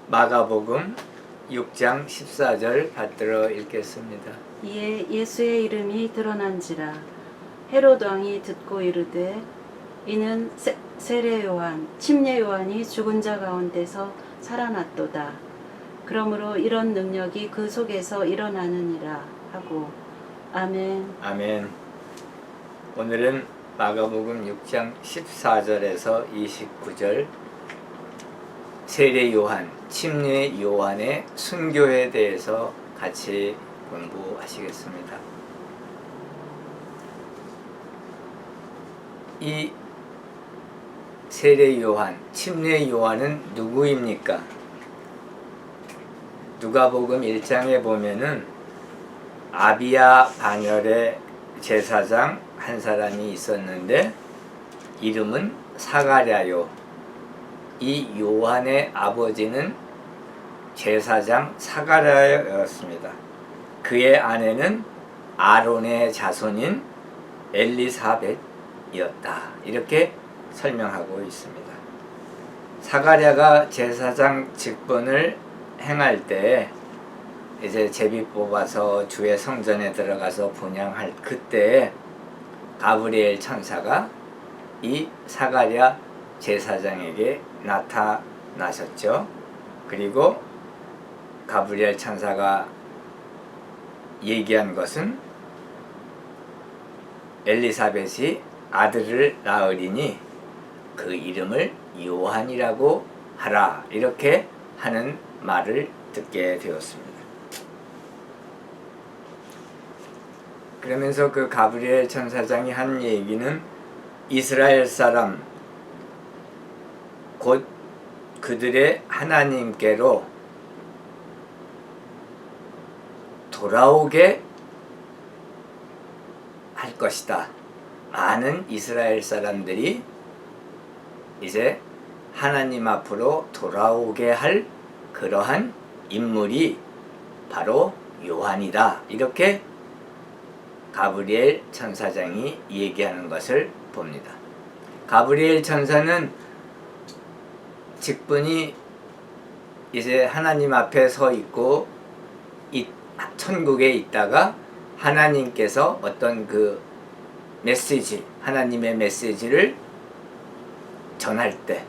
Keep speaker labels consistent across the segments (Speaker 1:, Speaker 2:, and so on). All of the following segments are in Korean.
Speaker 1: 마가복음 6장 14절 받들어 읽겠습니다.
Speaker 2: 이에 예수의 이름이 드러난지라 헤롯 왕이 듣고 이르되 이는 세례 요한 침례 요한이 죽은 자 가운데서 살아났도다. 그러므로 이런 능력이 그 속에서 일어나느니라 하고. 아멘.
Speaker 1: 아멘. 오늘은 마가복음 6장 14절에서 29절 세례 요한, 침례 요한의 순교에 대해서 같이 공부하시겠습니다. 이 세례 요한, 침례 요한은 누구입니까? 누가복음 1장에 보면은 아비야 반열의 제사장 한 사람이 있었는데 이름은 사가랴요. 이 요한의 아버지는 제사장 사가랴였습니다. 그의 아내는 아론의 자손인 엘리사벳이었다. 이렇게 설명하고 있습니다. 사가랴가 제사장 직분을 행할 때 이제 제비 뽑아서 주의 성전에 들어가서 분향할 그때 가브리엘 천사가 이 사가랴 제사장에게 나타나셨죠. 그리고 가브리엘 천사가 얘기한 것은 엘리사벳이 아들을 낳으리니 그 이름을 요한이라고 하라. 이렇게 하는 말을 듣게 되었습니다. 그러면서 그 가브리엘 천사장이 한 얘기는 이스라엘 사람 곧 그들의 하나님께로 돌아오게 할 것이다. 많은 이스라엘 사람들이 이제 하나님 앞으로 돌아오게 할 그러한 인물이 바로 요한이다. 이렇게 가브리엘 천사장이 얘기하는 것을 봅니다. 가브리엘 천사는 직분이 이제 하나님 앞에 서 있고 천국에 있다가 하나님께서 어떤 그 메시지, 하나님의 메시지를 전할 때,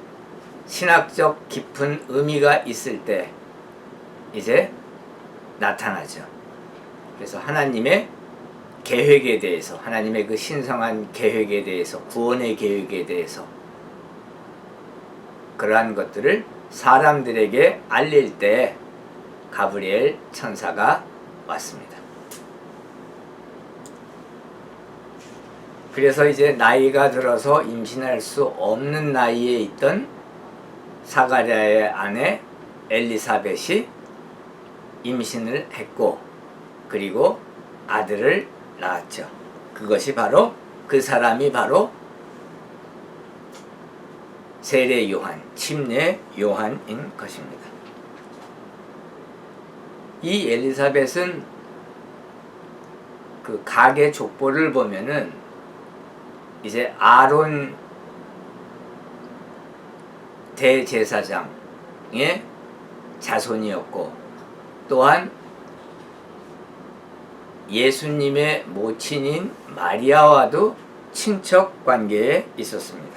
Speaker 1: 신학적 깊은 의미가 있을 때 이제 나타나죠. 그래서 하나님의 계획에 대해서, 하나님의 그 신성한 계획에 대해서, 구원의 계획에 대해서 그러한 것들을 사람들에게 알릴 때 가브리엘 천사가 왔습니다. 그래서 이제 나이가 들어서 임신할 수 없는 나이에 있던 사가랴의 아내 엘리사벳이 임신을 했고 그리고 아들을 낳았죠. 그것이 바로 그 사람이 바로 세례 요한, 침례 요한인 것입니다. 이 엘리사벳은 그 가계 족보를 보면은 이제 아론 대제사장의 자손이었고 또한 예수님의 모친인 마리아와도 친척 관계에 있었습니다.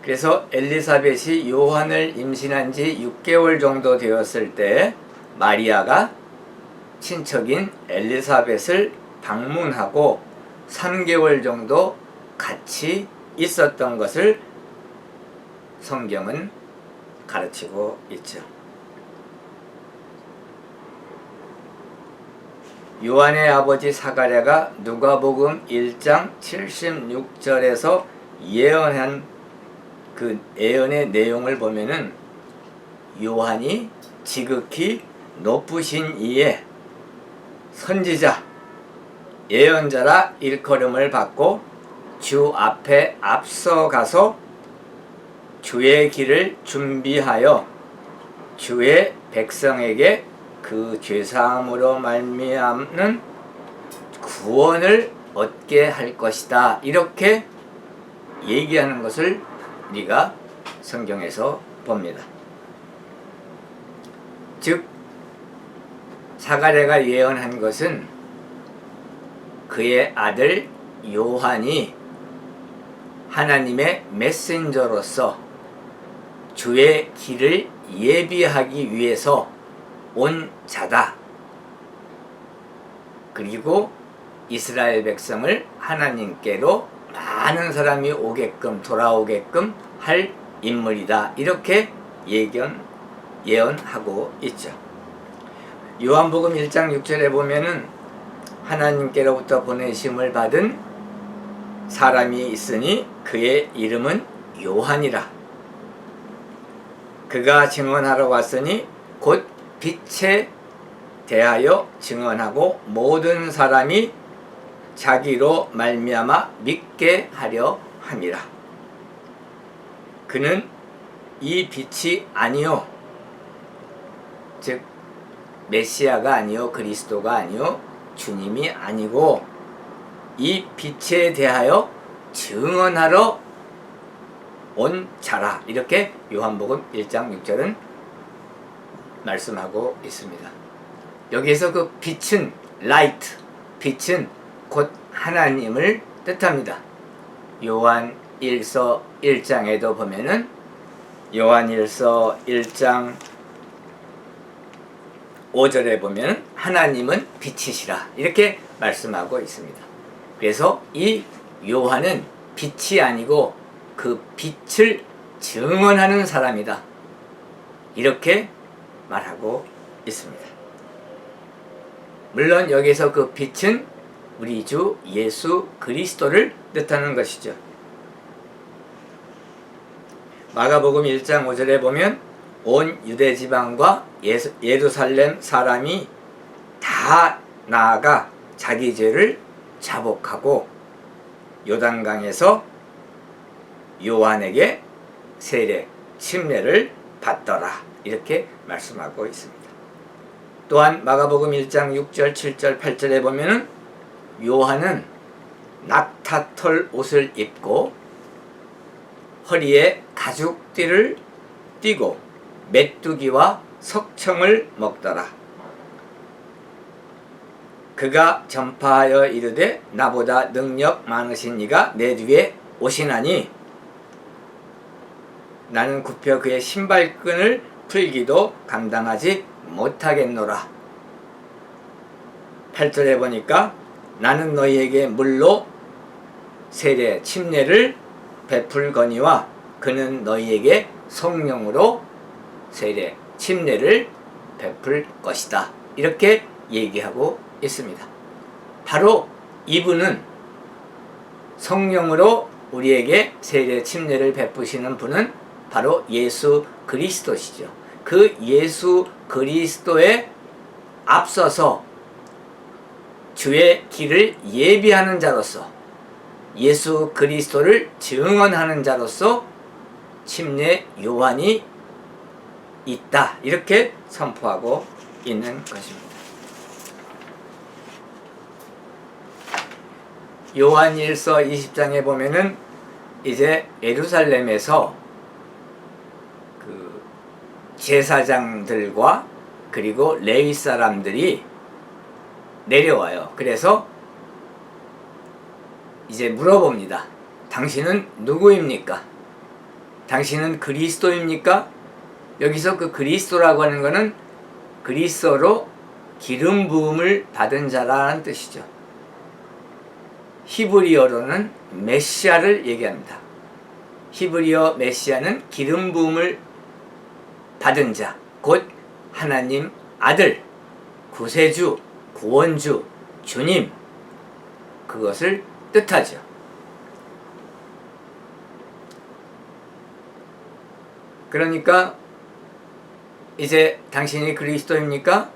Speaker 1: 그래서 엘리사벳이 요한을 임신한 지 6개월 정도 되었을 때 마리아가 친척인 엘리사벳을 방문하고 3개월 정도 같이 있었던 것을 성경은 가르치고 있죠. 요한의 아버지 사가랴가 누가복음 1장 76절에서 예언한 그 예언의 내용을 보면은 요한이 지극히 높으신 이에 선지자, 예언자라 일컬음을 받고 주 앞에 앞서가서 주의 길을 준비하여 주의 백성에게 그 죄사함으로 말미암는 구원을 얻게 할 것이다. 이렇게 얘기하는 것을 우리가 성경에서 봅니다. 즉 사가랴가 예언한 것은 그의 아들 요한이 하나님의 메신저로서 주의 길을 예비하기 위해서 온 자다. 그리고 이스라엘 백성을 하나님께로 많은 사람이 오게끔 돌아오게끔 할 인물이다. 이렇게 예언하고 있죠. 요한복음 1장 6절에 보면은 하나님께로부터 보내심을 받은 사람이 있으니 그의 이름은 요한이라. 그가 증언하러 왔으니 곧 빛에 대하여 증언하고 모든 사람이 자기로 말미암아 믿게 하려 함이라. 그는 이 빛이 아니요, 즉 메시아가 아니요, 그리스도가 아니요, 주님이 아니고 이 빛에 대하여 증언하러 온 자라. 이렇게 요한복음 1장 6절은 말씀하고 있습니다. 여기에서 그 빛은 라이트, 빛은 곧 하나님을 뜻합니다. 요한 1서 1장에도 보면은 요한 1서 1장 5절에 보면 하나님은 빛이시라 이렇게 말씀하고 있습니다. 그래서 이 요한은 빛이 아니고 그 빛을 증언하는 사람이다. 이렇게 말하고 있습니다. 물론 여기서 그 빛은 우리 주 예수 그리스도를 뜻하는 것이죠. 마가복음 1장 5절에 보면 온 유대지방과 예루살렘 사람이 다 나아가 자기 죄를 자복하고 요단강에서 요한에게 세례 침례를 받더라. 이렇게 말씀하고 있습니다. 또한 마가복음 1장 6절, 7절, 8절에 보면은 요한은 낙타털 옷을 입고 허리에 가죽띠를 띠고 메뚜기와 석청을 먹더라. 그가 전파하여 이르되 나보다 능력 많으신 이가 내 뒤에 오시나니 나는 굽혀 그의 신발끈을 풀기도 감당하지 못하겠노라. 8절에 보니까 나는 너희에게 물로 세례 침례를 베풀거니와 그는 너희에게 성령으로 세례 침례를 베풀 것이다. 이렇게 얘기하고 있습니다. 바로 이분은 성령으로 우리에게 세례 침례를 베푸시는 분은 바로 예수 그리스도시죠. 그 예수 그리스도에 앞서서 주의 길을 예비하는 자로서 예수 그리스도를 증언하는 자로서 침례 요한이 있다. 이렇게 선포하고 있는 것입니다. 요한 1서 20장에 보면은 이제 예루살렘에서 그 제사장들과 그리고 레위 사람들이 내려와요. 그래서 이제 물어봅니다. 당신은 누구입니까? 당신은 그리스도입니까? 여기서 그 그리스도라고 하는 것은 그리스도로 기름 부음을 받은 자라는 뜻이죠. 히브리어로는 메시아를 얘기합니다. 히브리어 메시아는 기름 부음을 받은 자, 곧 하나님 아들, 구세주, 구원주, 주님, 그것을 뜻하죠. 그러니까 이제 당신이 그리스도입니까?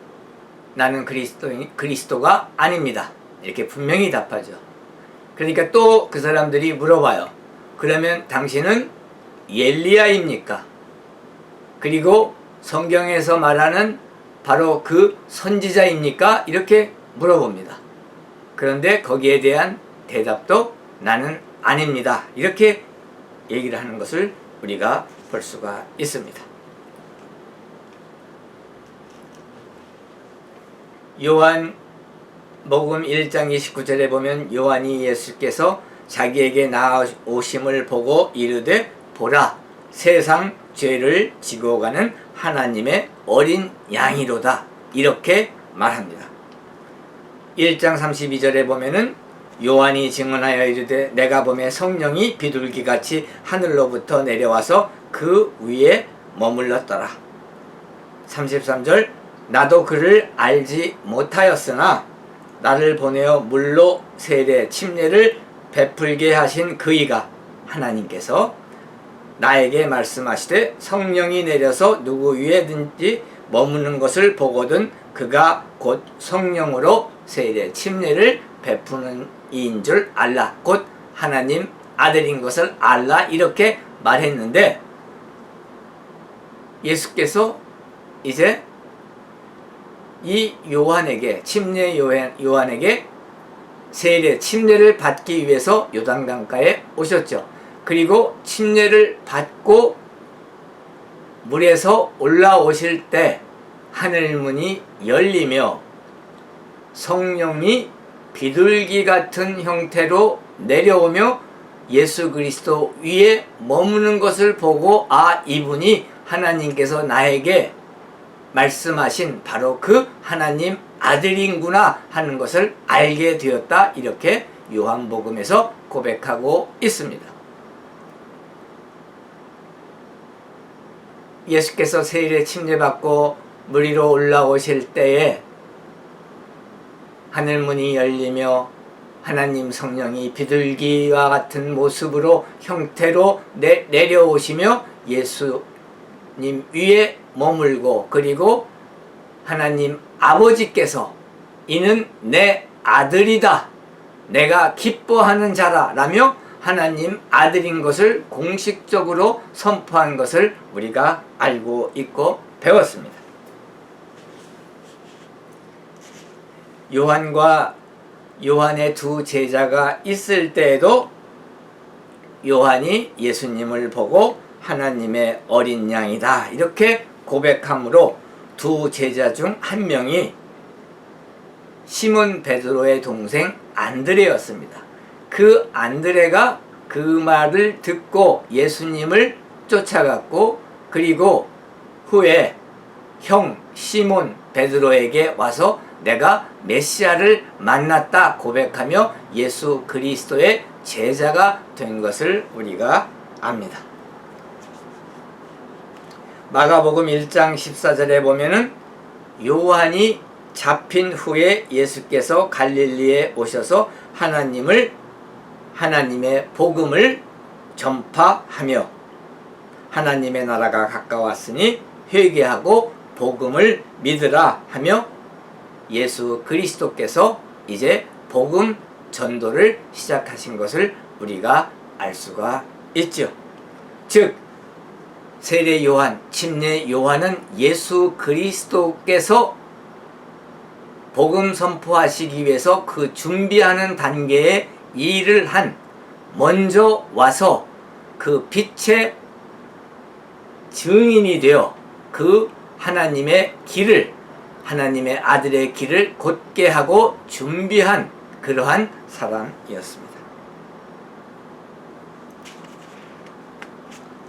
Speaker 1: 나는 그리스도가 아닙니다. 이렇게 분명히 답하죠. 그러니까 또 그 사람들이 물어봐요. 그러면 당신은 엘리야입니까? 그리고 성경에서 말하는 바로 그 선지자입니까? 이렇게 물어봅니다. 그런데 거기에 대한 대답도 나는 아닙니다. 이렇게 얘기를 하는 것을 우리가 볼 수가 있습니다. 요한복음 1장 29절에 보면 요한이 예수께서 자기에게 나아오심을 보고 이르되 보라 세상 죄를 지고 가는 하나님의 어린 양이로다 이렇게 말합니다. 1장 32절에 보면은 요한이 증언하여 이르되 내가 보매 성령이 비둘기같이 하늘로부터 내려와서 그 위에 머물렀더라. 33절 나도 그를 알지 못하였으나 나를 보내어 물로 세례 침례를 베풀게 하신 그이가 하나님께서 나에게 말씀하시되 성령이 내려서 누구 위에든지 머무는 것을 보거든 그가 곧 성령으로 세례 침례를 베푸는 이인 줄 알라. 곧 하나님 아들인 것을 알라. 이렇게 말했는데 예수께서 이제 이 요한에게 침례 요한에게 세례 침례를 받기 위해서 요단강가에 오셨죠. 그리고 침례를 받고 물에서 올라오실 때 하늘문이 열리며 성령이 비둘기 같은 형태로 내려오며 예수 그리스도 위에 머무는 것을 보고 아 이분이 하나님께서 나에게 말씀하신 바로 그 하나님 아들인구나 하는 것을 알게 되었다. 이렇게 요한복음에서 고백하고 있습니다. 예수께서 세례 침례받고 물 위로 올라오실 때에 하늘문이 열리며 하나님 성령이 비둘기와 같은 모습으로 형태로 내려오시며 예수님 위에 머물고 그리고 하나님 아버지께서 이는 내 아들이다 내가 기뻐하는 자라 라며 하나님 아들인 것을 공식적으로 선포한 것을 우리가 알고 있고 배웠습니다. 요한과 요한의 두 제자가 있을 때에도 요한이 예수님을 보고 하나님의 어린 양이다 이렇게 고백함으로 두 제자 중 한 명이 시몬 베드로의 동생 안드레였습니다. 그 안드레가 그 말을 듣고 예수님을 쫓아갔고 그리고 후에 형 시몬 베드로에게 와서 내가 메시아를 만났다 고백하며 예수 그리스도의 제자가 된 것을 우리가 압니다. 마가복음 1장 14절에 보면은 요한이 잡힌 후에 예수께서 갈릴리에 오셔서 하나님의 복음을 전파하며 하나님의 나라가 가까웠으니 회개하고 복음을 믿으라 하며 예수 그리스도께서 이제 복음 전도를 시작하신 것을 우리가 알 수가 있죠. 즉 세례 요한, 침례 요한은 예수 그리스도께서 복음 선포하시기 위해서 그 준비하는 단계에 일을 한 먼저 와서 그 빛의 증인이 되어 그 하나님의 길을 하나님의 아들의 길을 곧게 하고 준비한 그러한 사람이었습니다.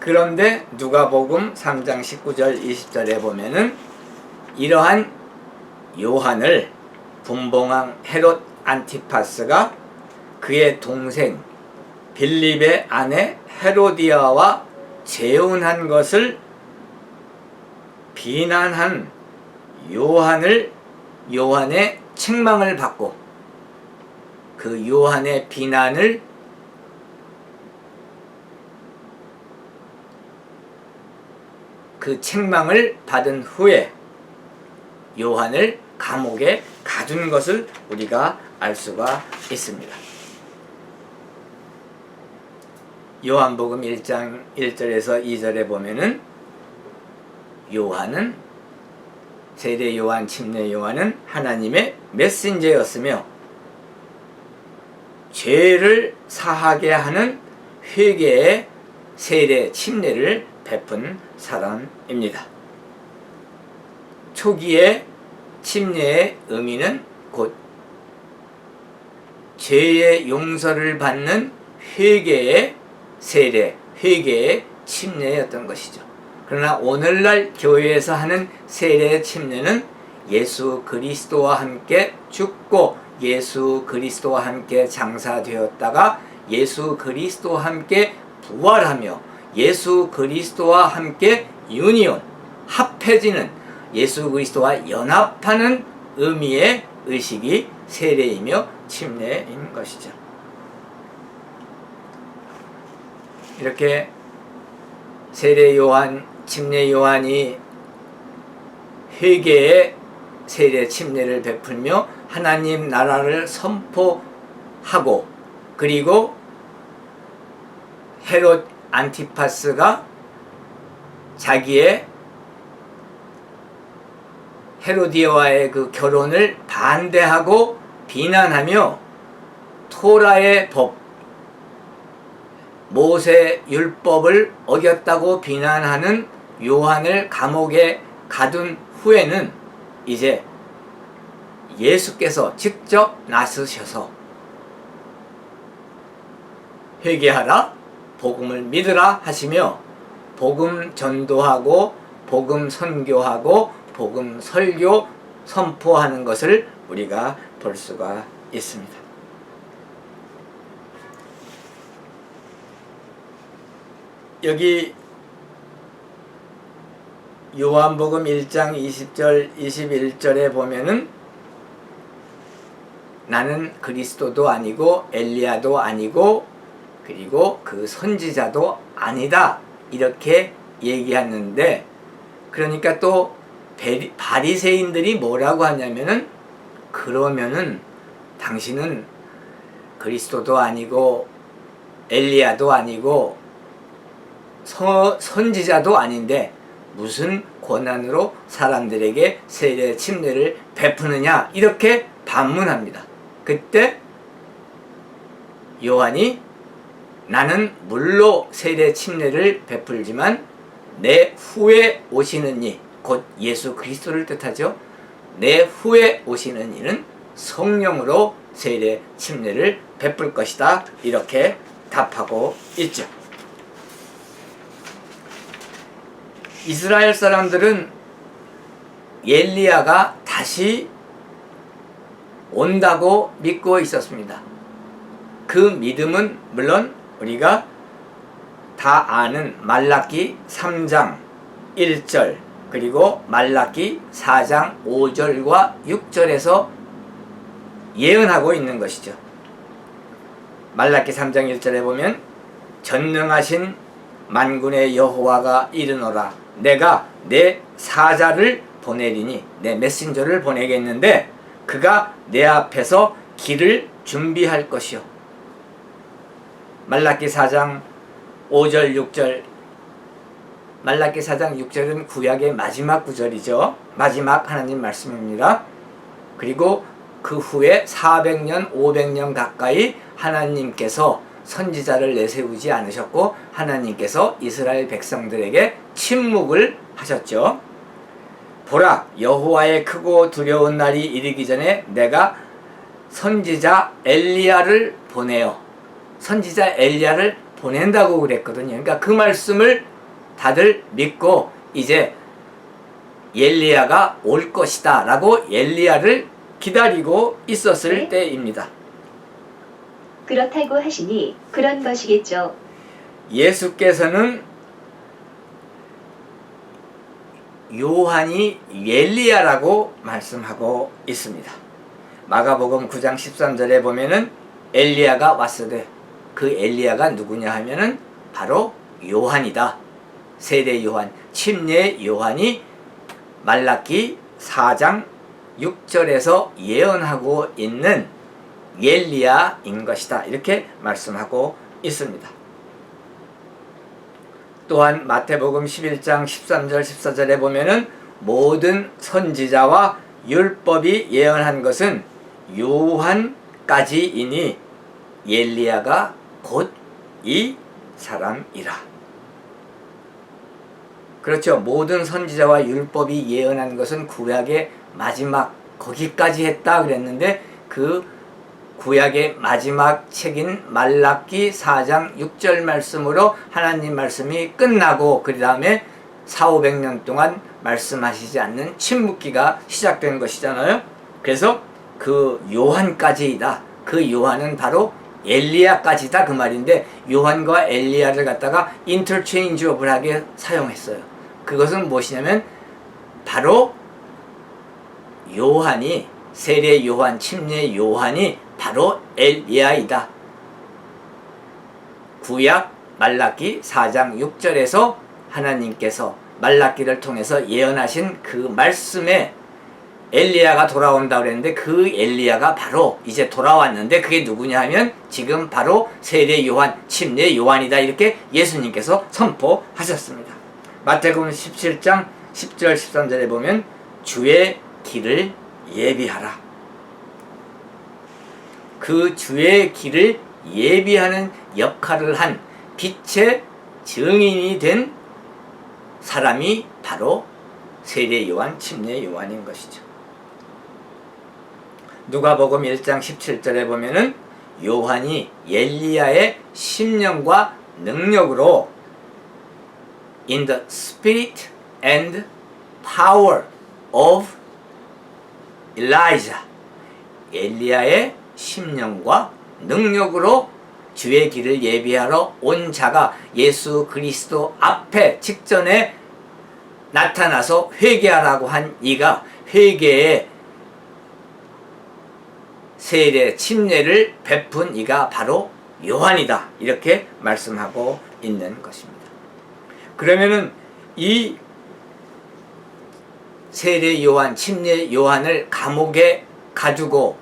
Speaker 1: 그런데 누가복음 3장 19절 20절에 보면은 이러한 요한을 분봉왕 헤롯 안티파스가 그의 동생 빌립의 아내 헤로디아와 재혼한 것을 비난한 요한의 책망을 받고 그 요한의 비난을 그 책망을 받은 후에 요한을 감옥에 가둔 것을 우리가 알 수가 있습니다. 요한복음 1장 1절에서 2절에 보면은 요한은 세례 요한, 침례 요한은 하나님의 메신저였으며 죄를 사하게 하는 회개의 세례 침례를 베푼 사람입니다. 초기에 침례의 의미는 곧 죄의 용서를 받는 회개의 세례, 회개의 침례였던 것이죠. 그러나 오늘날 교회에서 하는 세례 침례는 예수 그리스도와 함께 죽고 예수 그리스도와 함께 장사되었다가 예수 그리스도와 함께 부활하며 예수 그리스도와 함께 유니온, 합해지는 예수 그리스도와 연합하는 의미의 의식이 세례이며 침례인 것이죠. 이렇게 세례 요한, 침례 요한이 회개의 세례 침례를 베풀며 하나님 나라를 선포하고, 그리고 헤롯 안티파스가 자기의 헤로디아와의 그 결혼을 반대하고 비난하며 토라의 법, 모세 율법을 어겼다고 비난하는 요한을 감옥에 가둔 후에는 이제 예수께서 직접 나서셔서 회개하라, 복음을 믿으라 하시며 복음 전도하고 복음 선교하고 복음 설교 선포하는 것을 우리가 볼 수가 있습니다. 여기 요한복음 1장 20절 21절에 보면은 나는 그리스도도 아니고 엘리야도 아니고 그리고 그 선지자도 아니다 이렇게 얘기하는데, 그러니까 또 바리새인들이 뭐라고 하냐면은 그러면은 당신은 그리스도도 아니고 엘리야도 아니고 선지자도 아닌데 무슨 권한으로 사람들에게 세례 침례를 베푸느냐 이렇게 반문합니다. 그때 요한이 나는 물로 세례 침례를 베풀지만 내 후에 오시는 이, 곧 예수 그리스도를 뜻하죠. 내 후에 오시는 이는 성령으로 세례 침례를 베풀 것이다 이렇게 답하고 있죠. 이스라엘 사람들은 엘리야가 다시 온다고 믿고 있었습니다. 그 믿음은 물론 우리가 다 아는 말라기 3장 1절 그리고 말라기 4장 5절과 6절에서 예언하고 있는 것이죠. 말라기 3장 1절에 보면 전능하신 만군의 여호와가 이르노라 내가 내 사자를 보내리니 내 메신저를 보내겠는데 그가 내 앞에서 길을 준비할 것이요. 말라기 4장 5절 6절, 말라기 4장 6절은 구약의 마지막 구절이죠. 마지막 하나님 말씀입니다. 그리고 그 후에 400년 500년 가까이 하나님께서 선지자를 내세우지 않으셨고 하나님께서 이스라엘 백성들에게 침묵을 하셨죠. 보라, 여호와의 크고 두려운 날이 이르기 전에 내가 선지자 엘리야를 보내요. 선지자 엘리야를 보낸다고 그랬거든요. 그러니까 그 말씀을 다들 믿고 이제 엘리야가 올 것이다 라고 엘리야를 기다리고 있었을 때입니다.
Speaker 3: 그렇다고 하시니 그런 것이겠죠.
Speaker 1: 예수께서는 요한이 엘리야라고 말씀하고 있습니다. 마가복음 9장 13절에 보면은 엘리야가 왔으되 그 엘리야가 누구냐 하면은 바로 요한이다. 세례 요한, 침례 요한이 말라기 4장 6절에서 예언하고 있는 엘리야인 것이다. 이렇게 말씀하고 있습니다. 또한 마태복음 11장 13절 14절에 보면은 모든 선지자와 율법이 예언한 것은 요한까지이니 엘리야가 곧 이 사람이라 그렇죠. 모든 선지자와 율법이 예언한 것은 구약의 마지막 거기까지 했다 그랬는데 그 구약의 마지막 책인 말라기 4장 6절 말씀으로 하나님 말씀이 끝나고 그 다음에 400~500년 동안 말씀하시지 않는 침묵기가 시작된 것이잖아요. 그래서 그 요한까지이다. 그 요한은 바로 엘리야까지다 그 말인데 요한과 엘리야를 갖다가 인터체인지업을하게 사용했어요. 그것은 무엇이냐면 바로 요한이 세례 요한, 침례 요한이 바로 엘리야이다. 구약 말라기 4장 6절에서 하나님께서 말라기를 통해서 예언하신 그 말씀에 엘리야가 돌아온다 그랬는데 그 엘리야가 바로 이제 돌아왔는데 그게 누구냐 하면 지금 바로 세례 요한, 침례 요한이다 이렇게 예수님께서 선포하셨습니다. 마태복음 17장 10절 13절에 보면 주의 길을 예비하라. 그 주의 길을 예비하는 역할을 한 빛의 증인이 된 사람이 바로 세례 요한, 침례 요한인 것이죠. 누가복음 1장 17절에 보면은 요한이 엘리야의 심령과 능력으로 in the spirit and power of Elijah, 엘리야의 심령과 능력으로 주의 길을 예비하러 온 자가 예수 그리스도 앞에 직전에 나타나서 회개하라고 한 이가 회개의 세례 침례를 베푼 이가 바로 요한이다 이렇게 말씀하고 있는 것입니다. 그러면은 이 세례 요한, 침례 요한을 감옥에 가두고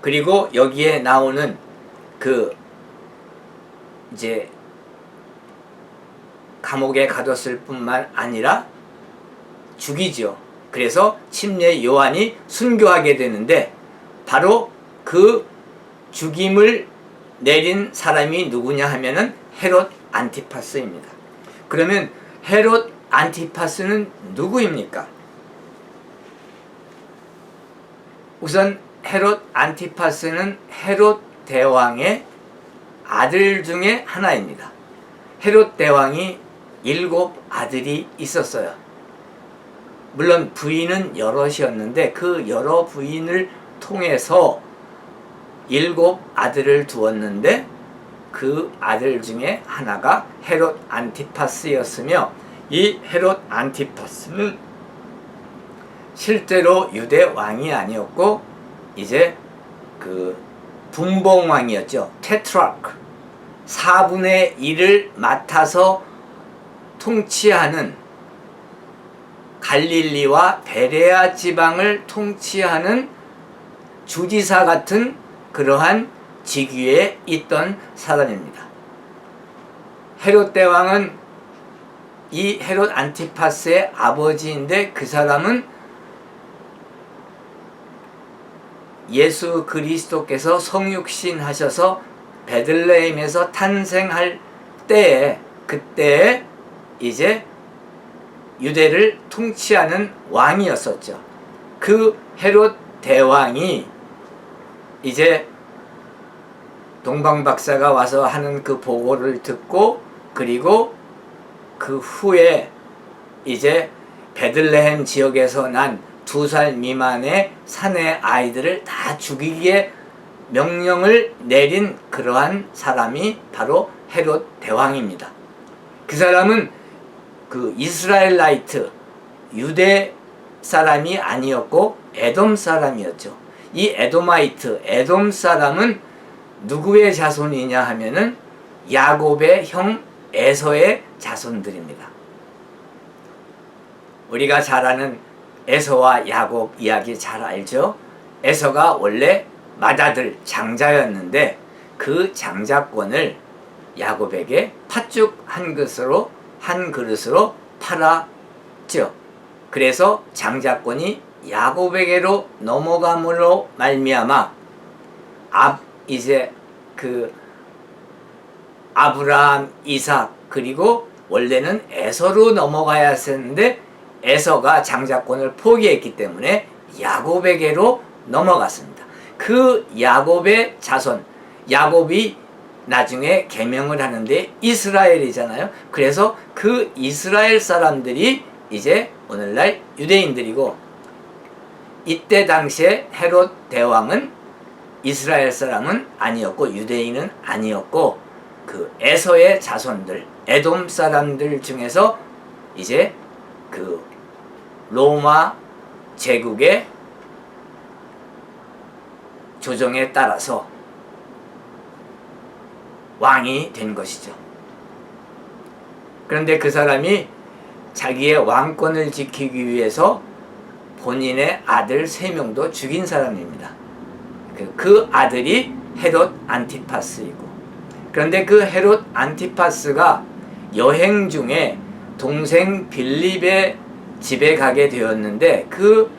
Speaker 1: 그리고 여기에 나오는 그 이제 감옥에 가뒀을 뿐만 아니라 죽이죠. 그래서 침례 요한이 순교하게 되는데 바로 그 죽임을 내린 사람이 누구냐 하면은 헤롯 안티파스입니다. 그러면 헤롯 안티파스는 누구입니까? 우선 헤롯 안티파스는 헤롯 대왕의 아들 중에 하나입니다. 헤롯 대왕이 7 아들이 있었어요. 물론 부인은 여럿이었는데 그 여러 부인을 통해서 7 아들을 두었는데 그 아들 중에 하나가 헤롯 안티파스였으며 이 헤롯 안티파스는 실제로 유대 왕이 아니었고 이제 그 분봉왕이었죠. 테트라크 4분의 1을 맡아서 통치하는 갈릴리와 베레아 지방을 통치하는 주지사 같은 그러한 직위에 있던 사람입니다. 헤롯 대왕은 이 헤롯 안티파스의 아버지인데 그 사람은 예수 그리스도께서 성육신 하셔서 베들레헴에서 탄생할 때에 그때에 이제 유대를 통치하는 왕이었었죠. 그 헤롯 대왕이 이제 동방박사가 와서 하는 그 보고를 듣고 그리고 그 후에 이제 베들레헴 지역에서 난 2살 미만의 사내 아이들을 다 죽이게 명령을 내린 그러한 사람이 바로 헤롯 대왕입니다. 그 사람은 그 이스라엘라이트 유대 사람이 아니었고 에돔 사람이었죠. 이 에돔아이트 에돔 사람은 누구의 자손이냐 하면은 야곱의 형 에서의 자손들입니다. 우리가 잘 아는 에서와 야곱 이야기 잘 알죠? 에서가 원래 맏아들 장자였는데 그 장자권을 야곱에게 팥죽 한 그릇으로 팔았죠. 그래서 장자권이 야곱에게로 넘어감으로 말미암아 이제 그 아브라함, 이삭 그리고 원래는 에서로 넘어가야 했는데 에서가 장자권을 포기했기 때문에 야곱에게로 넘어갔습니다. 그 야곱의 자손, 야곱이 나중에 계명을 하는데 이스라엘이잖아요. 그래서 그 이스라엘 사람들이 이제 오늘날 유대인들이고, 이때 당시에 헤롯 대왕은 이스라엘 사람은 아니었고 유대인은 아니었고, 그 에서의 자손들, 에돔 사람들 중에서 이제 그 로마 제국의 조정에 따라서 왕이 된 것이죠. 그런데 그 사람이 자기의 왕권을 지키기 위해서 본인의 아들 3명도 죽인 사람입니다. 그 아들이 헤롯 안티파스이고, 그런데 그 헤롯 안티파스가 여행 중에 동생 빌립의 집에 가게 되었는데, 그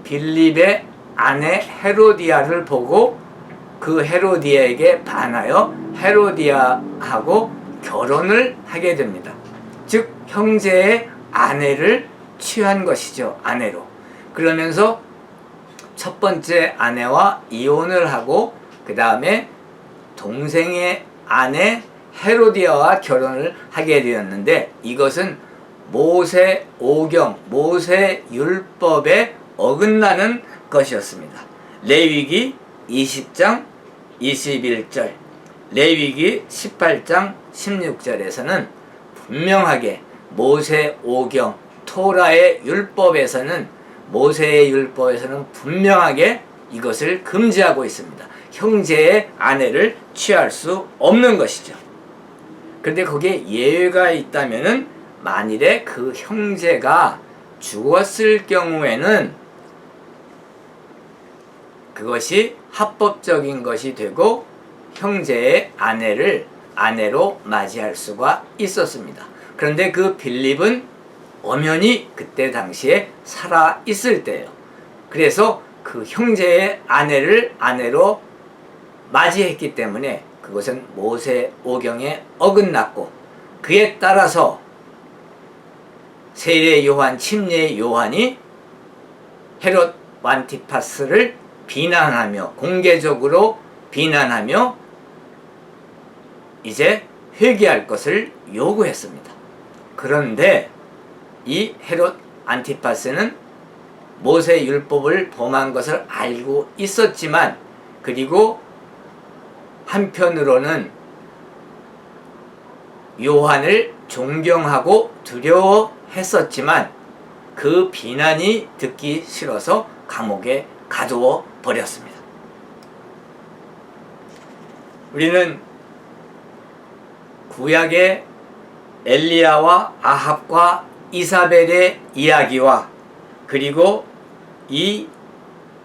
Speaker 1: 빌립의 아내 헤로디아를 보고 그 헤로디아에게 반하여 헤로디아하고 결혼을 하게 됩니다. 즉 형제의 아내를 취한 것이죠. 아내로. 그러면서 첫 번째 아내와 이혼을 하고 그 다음에 동생의 아내 헤로디아와 결혼을 하게 되었는데, 이것은 모세 오경, 모세 율법에 어긋나는 것이었습니다. 레위기 20장 21절, 레위기 18장 16절에서는 분명하게 모세 오경, 토라의 율법에서는, 모세의 율법에서는 분명하게 이것을 금지하고 있습니다. 형제의 아내를 취할 수 없는 것이죠. 그런데 거기에 예외가 있다면은, 만일에 그 형제가 죽었을 경우에는 그것이 합법적인 것이 되고 형제의 아내를 아내로 맞이할 수가 있었습니다. 그런데 그 빌립은 엄연히 그때 당시에 살아 있을 때예요. 그래서 그 형제의 아내를 아내로 맞이했기 때문에 그것은 모세 오경에 어긋났고, 그에 따라서 세례 요한, 침례 요한이 헤롯 안티파스를 비난하며, 공개적으로 비난하며 이제 회개할 것을 요구했습니다. 그런데 이 헤롯 안티파스는 모세 율법을 범한 것을 알고 있었지만, 그리고 한편으로는 요한을 존경하고 두려워했었지만 그 비난이 듣기 싫어서 감옥에 가두어 버렸습니다. 우리는 구약의 엘리야와 아합과 이사벨의 이야기와, 그리고 이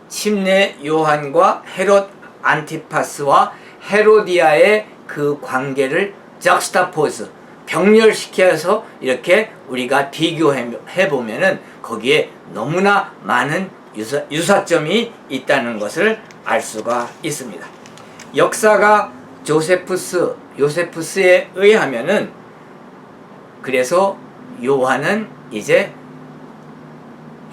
Speaker 1: 침례 요한과 헤롯 안티파스와 헤로디아의 그 관계를 적스타포즈, 병렬시켜서 이렇게 우리가 비교해 보면은 거기에 너무나 많은 유사점이 있다는 것을 알 수가 있습니다. 역사가 요세푸스에 의하면은, 그래서 요한은 이제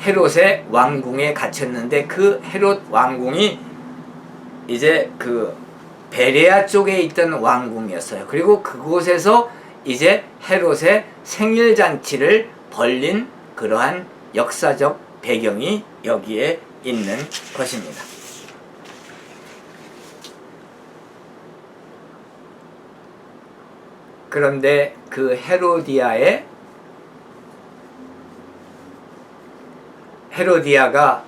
Speaker 1: 헤롯의 왕궁에 갇혔는데, 그 헤롯 왕궁이 이제 그 베레아 쪽에 있던 왕궁이었어요. 그리고 그곳에서 이제 헤롯의 생일잔치를 벌린 그러한 역사적 배경이 여기에 있는 것입니다. 그런데 그 헤로디아가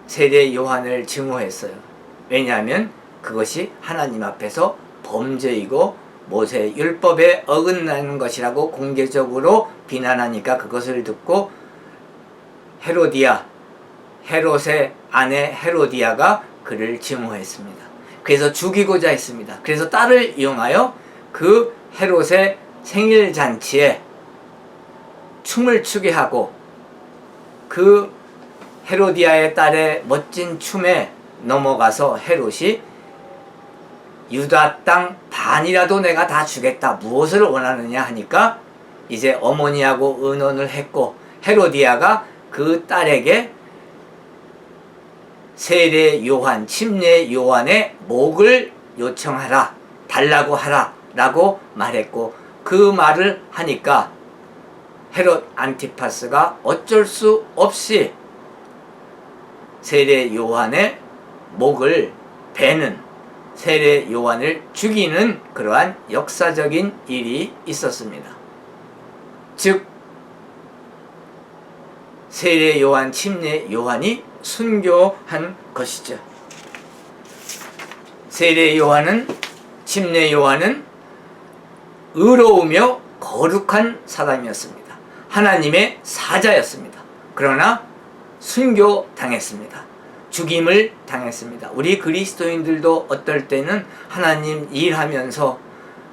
Speaker 1: 세례 요한을 증오했어요. 왜냐하면 그것이 하나님 앞에서 범죄이고 모세 율법에 어긋나는 것이라고 공개적으로 비난하니까, 그것을 듣고 헤롯의 아내 헤로디아가 그를 증오했습니다. 그래서 죽이고자 했습니다. 그래서 딸을 이용하여 그 헤롯의 생일잔치에 춤을 추게 하고, 그 헤로디아의 딸의 멋진 춤에 넘어가서 헤롯이 유다 땅 반이라도 내가 다 주겠다, 무엇을 원하느냐 하니까 이제 어머니하고 의논을 했고, 헤로디아가 그 딸에게 세례 요한, 침례 요한의 목을 요청하라, 달라고 하라 라고 말했고, 그 말을 하니까 헤롯 안티파스가 어쩔 수 없이 세례 요한의 목을 베는, 세례 요한을 죽이는 그러한 역사적인 일이 있었습니다. 즉 세례 요한, 침례 요한이 순교한 것이죠. 세례 요한은, 침례 요한은 의로우며 거룩한 사람이었습니다. 하나님의 사자였습니다. 그러나 순교당했습니다. 죽임을 당했습니다. 우리 그리스도인들도 어떨 때는 하나님 일하면서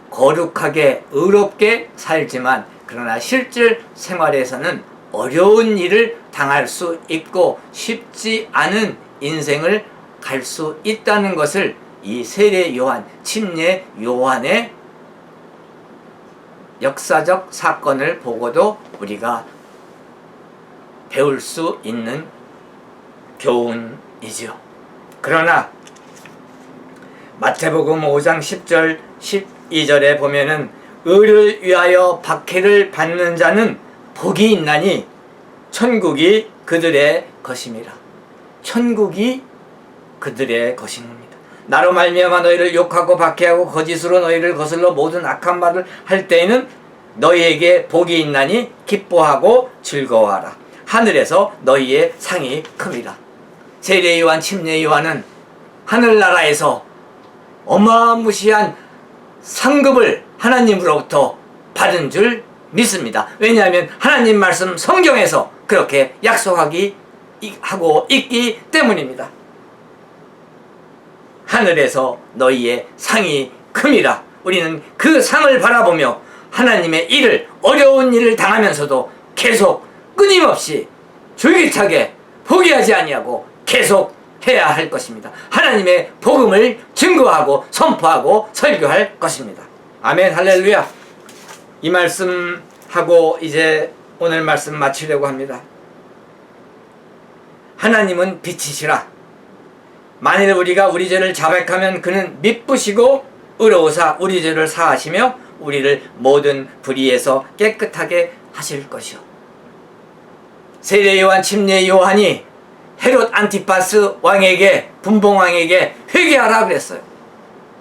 Speaker 1: 거룩하게 의롭게 살지만, 그러나 실질 생활에서는 어려운 일을 당할 수 있고 쉽지 않은 인생을 갈 수 있다는 것을 이 세례 요한, 침례 요한의 역사적 사건을 보고도 우리가 배울 수 있는 교훈이지요. 그러나 마태복음 5장 10절 12절에 보면은 의를 위하여 박해를 받는 자는 복이 있나니 천국이 그들의 것임이라. 천국이 그들의 것입니다. 나로 말미암아 너희를 욕하고 박해하고 거짓으로 너희를 거슬러 모든 악한 말을 할 때에는 너희에게 복이 있나니 기뻐하고 즐거워하라. 하늘에서 너희의 상이 큼이라. 세례 요한, 침례 요한은 하늘나라에서 어마무시한 상급을 하나님으로부터 받은 줄 믿습니다. 왜냐하면 하나님 말씀 성경에서 그렇게 하고 있기 때문입니다. 하늘에서 너희의 상이 큼이라. 우리는 그 상을 바라보며 하나님의 일을, 어려운 일을 당하면서도 계속 끊임없이 줄기차게 포기하지 아니하고 계속 해야 할 것입니다. 하나님의 복음을 증거하고 선포하고 설교할 것입니다. 아멘, 할렐루야. 이 말씀 하고 이제 오늘 말씀 마치려고 합니다. 하나님은 빛이시라. 만일 우리가 우리 죄를 자백하면 그는 미쁘시고 의로우사 우리 죄를 사하시며 우리를 모든 불의에서 깨끗하게 하실 것이요. 세례 요한, 침례 요한이 헤롯 안티파스 왕에게, 분봉왕에게 회개하라 그랬어요.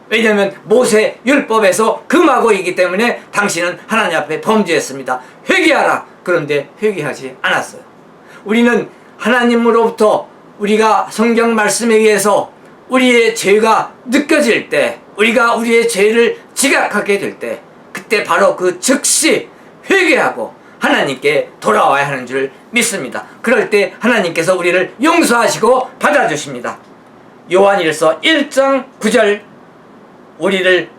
Speaker 1: 왜냐하면 모세 율법에서 금하고 있기 때문에 당신은 하나님 앞에 범죄했습니다. 회개하라. 그런데 회개하지 않았어요. 우리는 하나님으로부터 우리가 성경 말씀에 의해서 우리의 죄가 느껴질 때, 우리가 우리의 죄를 지각하게 될 때, 그때 바로 그 즉시 회개하고 하나님께 돌아와야 하는 줄 믿습니다. 그럴 때 하나님께서 우리를 용서하시고 받아주십니다. 요한일서 1장 9절 우리를